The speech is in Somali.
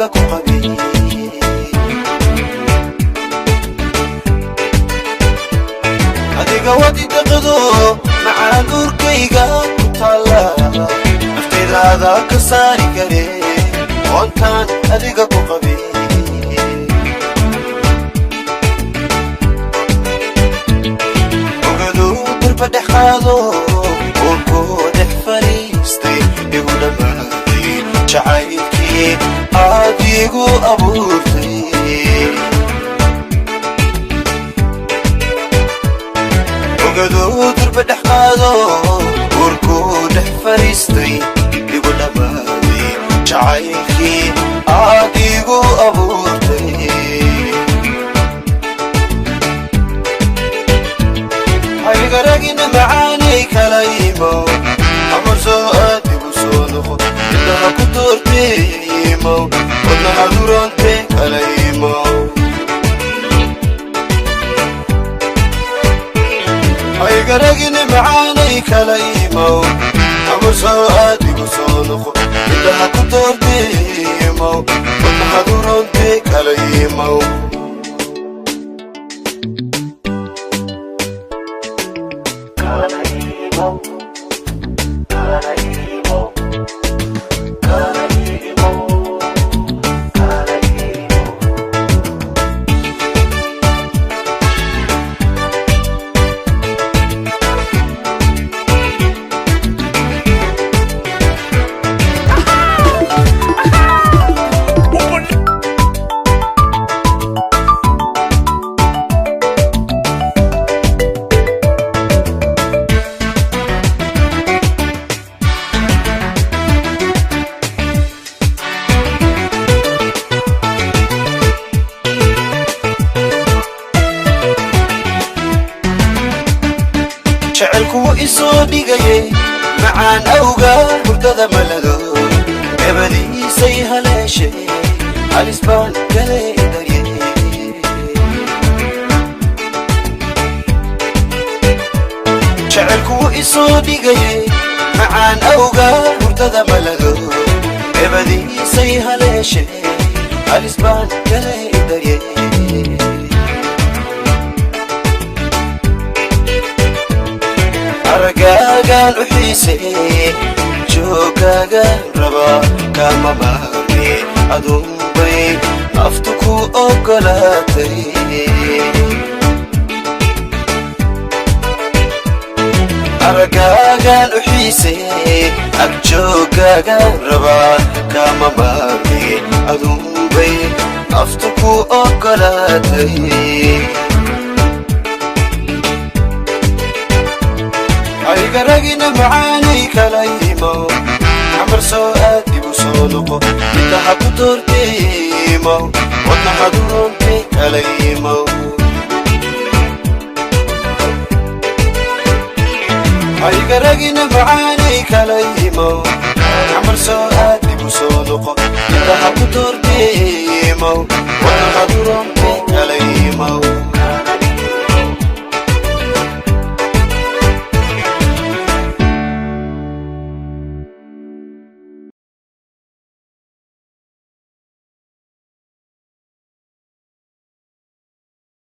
adiga ku qabay adiga wadi daqdo macaan urkayga ku taala naftayda ka saari kare oontaan adiga ku qabay ogadu darba dhexaado oo dhex fariistay igu dhamaaday jacaylkii adigu abuurtay ogadu darba dhexaado oo dhex fariistay igu dhamaaday jacaylkii adigu abuurtay aygaragina macaanay kala imo amar soo adigu soo noqo innaha ku doortay imo wadnaha durante kala imo aygaragina macaanay kala imo amar soo adigu soo noqo innaha ku doortay imo wadnaha durante kala imo شعلكو إسو ديغاي معان أوغا هردada malado gabadhi say haleeshay alisbaan kale darye شعلكو إسو ديغاي معان أوغا هردada malado gabadhi say haleeshay alisbaan kale darye argaagan u xiisay joogaaga raba kama maarmi aduunbay naftu ku ogolaatay argaagan u xiisay joogaaga raba kama maarmi aduunbay naftu ku ogolaatay aygaragina macaanay kala imo amar soo adigu soo noqo innaha ku doortay imo wadnaha durante kala imo aygaragina macaanay kala imo amar soo adigu soo noqo innaha ku doortay imo wadnaha durante